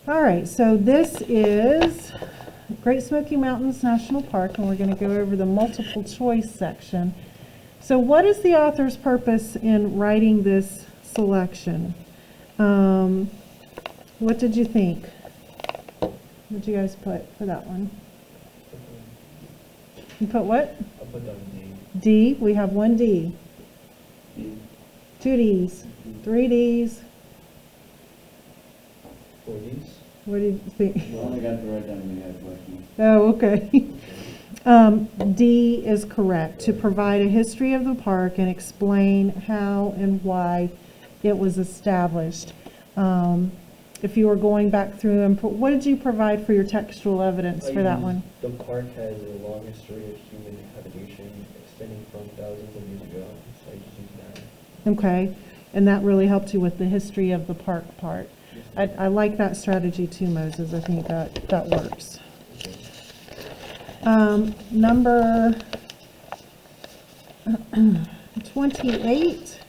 All right, so this is Great Smoky Mountains National Park, and we're going to go over the multiple choice section. So what is the author's purpose in writing this selection? What did you think? What did you guys put for that one? You put what? I'll put down D. D. We have one D. D. Two Ds. Three Ds. 4 Ds. What did you think? We only got to write down when we had questions. Oh, okay. D is correct, to provide a history of the park and explain how and why it was established. If you were going back through and what did you provide for your textual evidence for that one? The park has a long history of human habitation extending from thousands of years ago, so I just used that. Okay, and that really helped you with the history of the park part. I like that strategy too, Moses. I think that works. Number 28.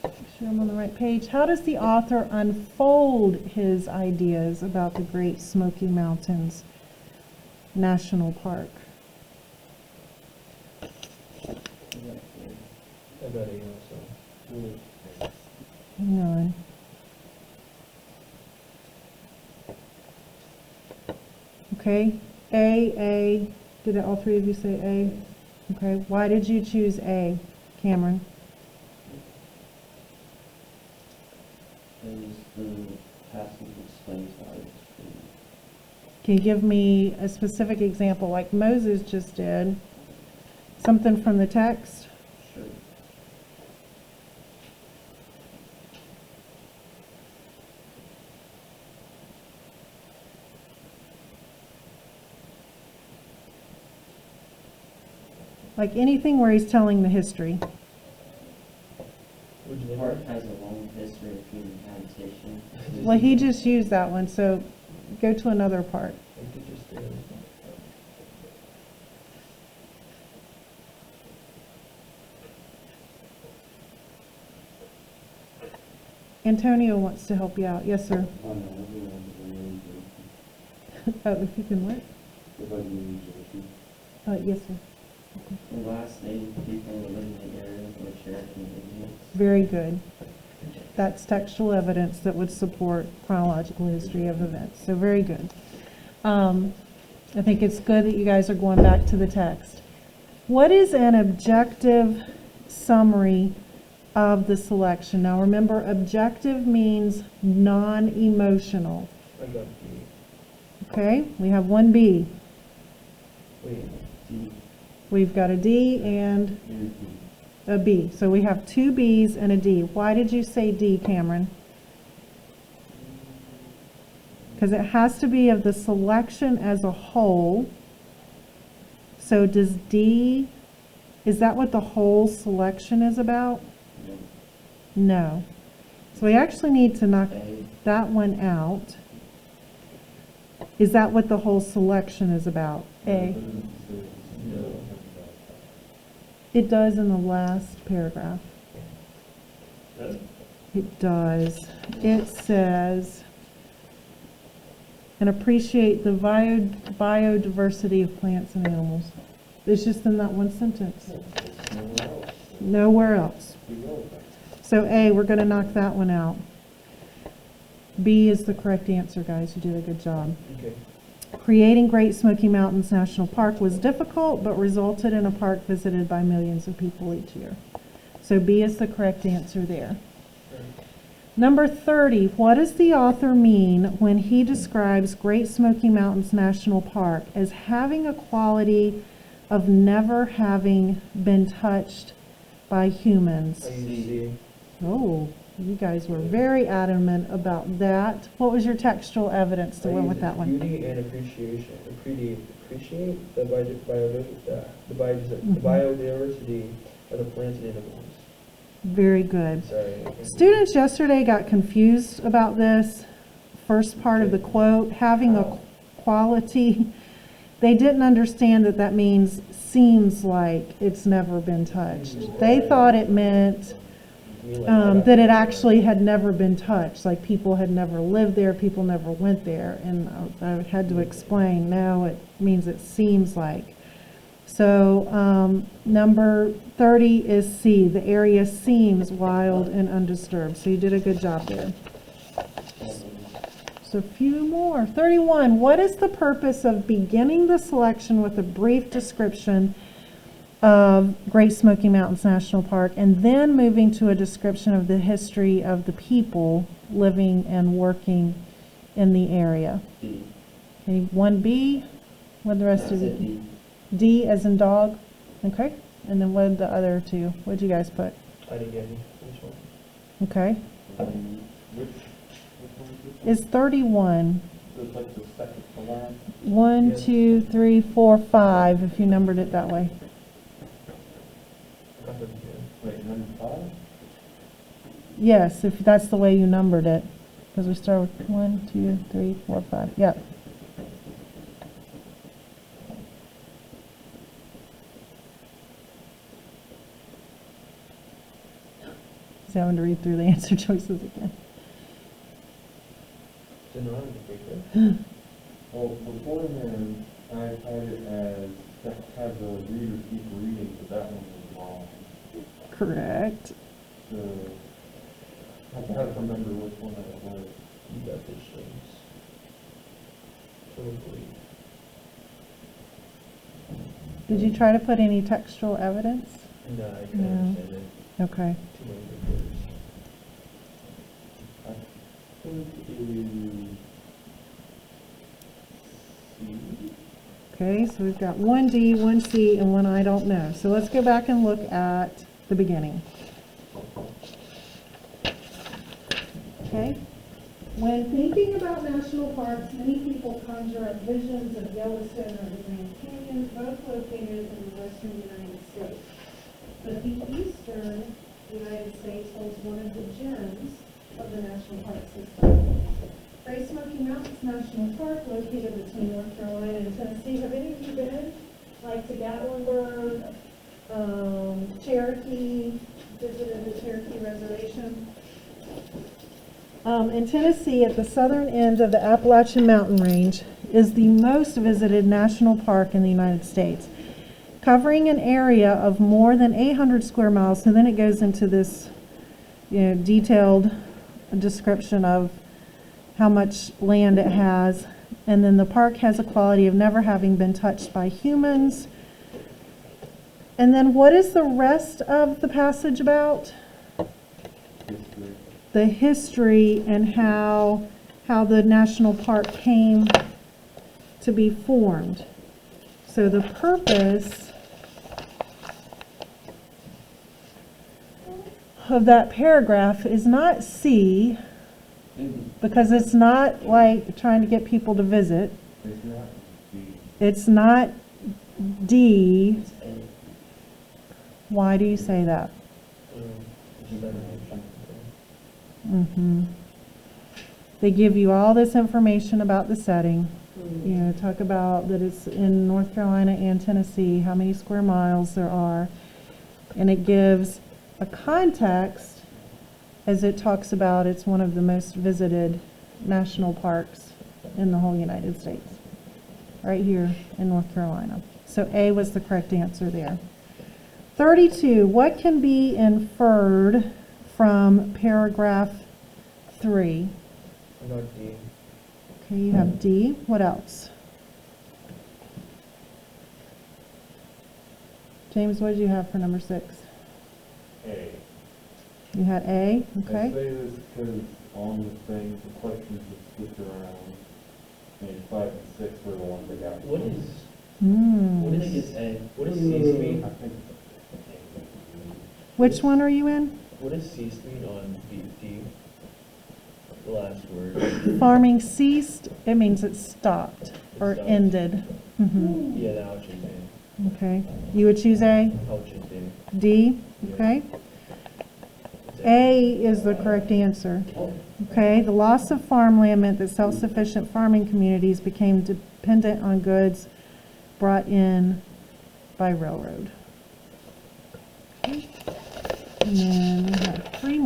Make sure I'm on the right page. How does the author unfold his ideas about the Great Smoky Mountains National Park? I got it also. Hang on. Okay, A, did all three of you say A? Okay, why did you choose A, Cameron? Because the passage explains how it's true. Can you give me a specific example like Moses just did? Something from the text? Sure. Like anything where he's telling the history. Would The you park like has a long history of human habitation. Well, he just used that one, so go to another part. I could just do Antonio wants to help you out. Yes, sir. Oh, no, everyone is a really good. Oh, if you can what? If I can use it. Yes, sir. The last name people who live in the area which are indigenous. Very good. That's textual evidence that would support chronological history of events. So very good. I think it's good that you guys are going back to the text. What is an objective summary of the selection? Now remember, objective means non-emotional. I got D. Okay, we have one B. Wait. D. We've got a D and And a B. So we have two B's and a D. Why did you say D, Cameron? Because it has to be of the selection as a whole. So does D, is that what the whole selection is about? D. No. So we actually need to knock A. that one out. Is that what the whole selection is about? A. No. It does in the last paragraph. It does. It says, and appreciate the biodiversity of plants and animals. It's just in that one sentence. Nowhere else. So A, we're going to knock that one out. B is the correct answer, guys. You did a good job. Okay. Creating Great Smoky Mountains National Park was difficult, but resulted in a park visited by millions of people each year. So B is the correct answer there. Number 30, what does the author mean when he describes Great Smoky Mountains National Park as having a quality of never having been touched by humans? I used C. Oh, you guys were very adamant about that. What was your textual evidence that went with that one? Beauty and appreciation. Appreciate the biodiversity of the plants and animals. Very good. Sorry. Students yesterday got confused about this first part of the quote, having a quality. They didn't understand that that means seems like it's never been touched. They thought it meant You mean like I got that it that, actually had never been touched, like people had never lived there, people never went there, and I had to explain, no, it means it seems like. So, number 30 is C, the area seems wild and undisturbed, so you did a good job there. So a few more. 31, what is the purpose of beginning the selection with a brief description of Great Smoky Mountains National Park and then moving to a description of the history of the people living and working in the area? D. Okay, 1B, what the rest I of said you? D. D as in dog, okay? And then what did the other two, what did you guys put? I didn't get any. Which one? Okay, Which one? is 31. It's like the second to last. 1, Yes. 2, 3, 4, 5, if you numbered it that way. I thought, yeah. Wait, number 5? Yes, if that's the way you numbered it, because we start with 1, 2, 3, 4, 5, yep. So I'm going to read through the answer choices again. Didn't run the paper. Well, beforehand, I had it as, that had the reader keep reading, but that one was wrong. Correct. So, I have to remember which one that was. You got this things. Probably. Did you try to put any textual evidence? No, I can No. understand it. Okay. Too many papers. I think it is C. Okay, so we've got 1D, 1C, and 1 I don't know. So let's go back and look at the beginning. Okay? When thinking about national parks, many people conjure up visions of Yellowstone or the Grand Canyon, both located in the western United States. But the eastern United States holds one of the gems of the national park system. Great Smoky Mountains National Park, located between North Carolina and Tennessee. Have any of you been, like, to Gatlinburg, Cherokee, visited the Cherokee Reservation? In Tennessee, at the southern end of the Appalachian Mountain Range, is the most visited national park in the United States, covering an area of more than 800 square miles. So then it goes into this, detailed description of how much land it has. And then the park has a quality of never having been touched by humans. And then what is the rest of the passage about? History. The history and how the national park came to be formed. So the purpose of that paragraph is not C, because it's not like trying to get people to visit. It's not D. It's not D. It's A. Why do you say that? It's better than They give you all this information about the setting. Talk about that it's in North Carolina and Tennessee, how many square miles there are. And it gives a context as it talks about it's one of the most visited national parks in the whole United States, right here in North Carolina. So A was the correct answer there. 32, what can be inferred from paragraph 3? I got D. Okay, you have D. What else? James, what did you have for number 6? A. You had A, I okay. say this because on the thing, the questions would switch around. And 5 and 6 were the ones that got. What is, I think it's A. what does cease mean? I think. Which one are you in? What does cease mean on D? The last word. Farming ceased, it means it stopped or stopped. ended. Yeah, now I'll choose A. Okay, you would choose A? I'll choose A. D, Yeah. okay. It's A is the correct answer. Okay, the loss of farmland meant that self-sufficient farming communities became dependent on goods brought in by railroad. Okay. And then we have 3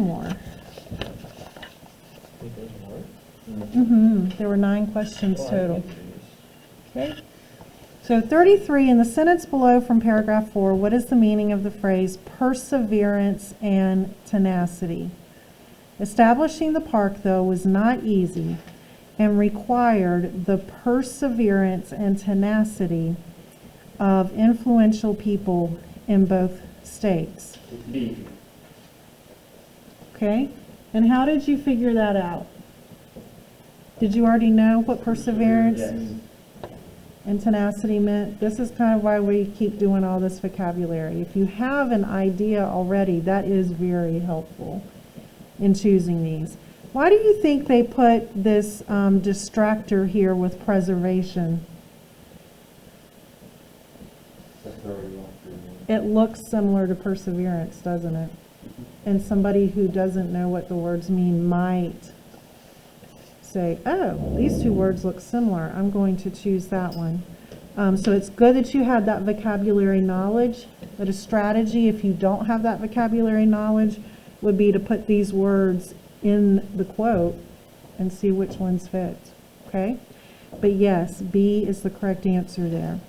There were 9 questions Oh, I total. get curious. Okay. So 33, in the sentence below from paragraph 4, what is the meaning of the phrase perseverance and tenacity? Establishing the park, though, was not easy and required the perseverance and tenacity of influential people in both states. B. Okay? And how did you figure that out? Did you already know what perseverance Yes. and tenacity meant? This is kind of why we keep doing all this vocabulary. If you have an idea already, that is very helpful in choosing these. Why do you think they put this distractor here with preservation? That's already off It looks similar to perseverance, doesn't it? And somebody who doesn't know what the words mean might say, oh, these 2 words look similar. I'm going to choose that one. So it's good that you had that vocabulary knowledge, but a strategy, if you don't have that vocabulary knowledge, would be to put these words in the quote and see which ones fit, okay? But yes, B is the correct answer there.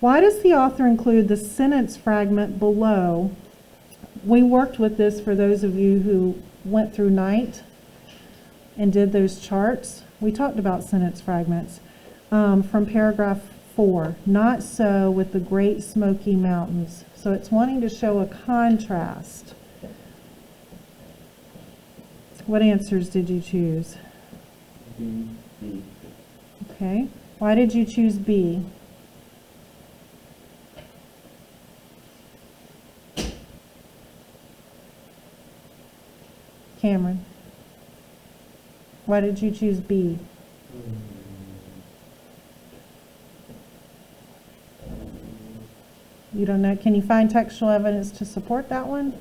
Why does the author include the sentence fragment below? We worked with this for those of you who went through night and did those charts. We talked about sentence fragments from paragraph 4. Not so with the Great Smoky Mountains. So it's wanting to show a contrast. What answers did you choose? B. B. Okay. Why did you choose B? Cameron. Why did you choose B? You don't know. Can you find textual evidence to support that one?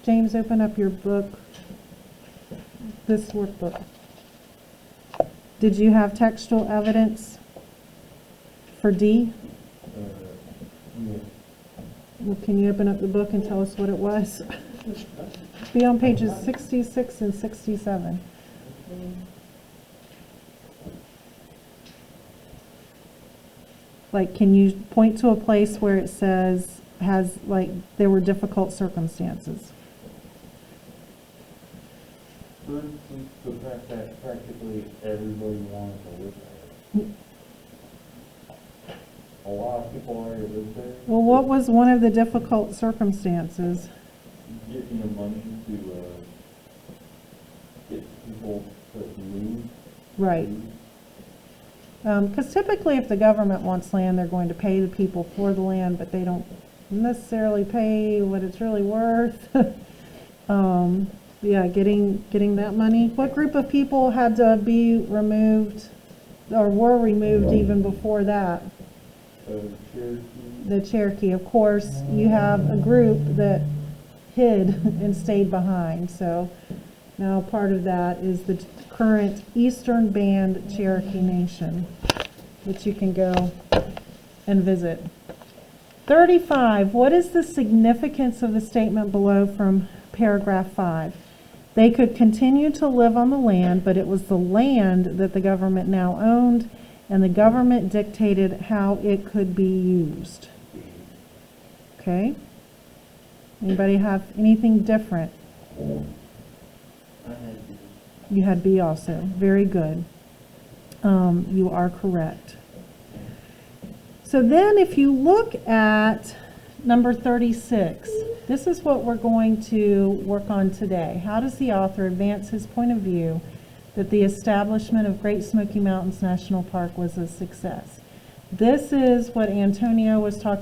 James, open up your book, this workbook. Did you have textual evidence for D? Yeah. Well, can you open up the book and tell us what it was? Be on pages 66 and 67. Like, can you point to a place where it says, there were difficult circumstances? For instance, the fact that practically everybody wanted to live there. A lot of people already live there. Well, what was one of the difficult circumstances? Getting the money to get people to move. Right. Because typically if the government wants land, they're going to pay the people for the land, but they don't necessarily pay what it's really worth. Yeah, getting that money. What group of people had to be removed or were removed even before that? Cherokee. The Cherokee. Of course, you have a group that hid and stayed behind. So now part of that is the current Eastern Band Cherokee Nation, which you can go and visit. 35, what is the significance of the statement below from paragraph 5? They could continue to live on the land, but it was the land that the government now owned, and the government dictated how it could be used. Okay? Anybody have anything different? I had B. You had B also. Very good. You are correct. So then if you look at number 36, this is what we're going to work on today. How does the author advance his point of view that the establishment of Great Smoky Mountains National Park was a success? This is what Antonio was talking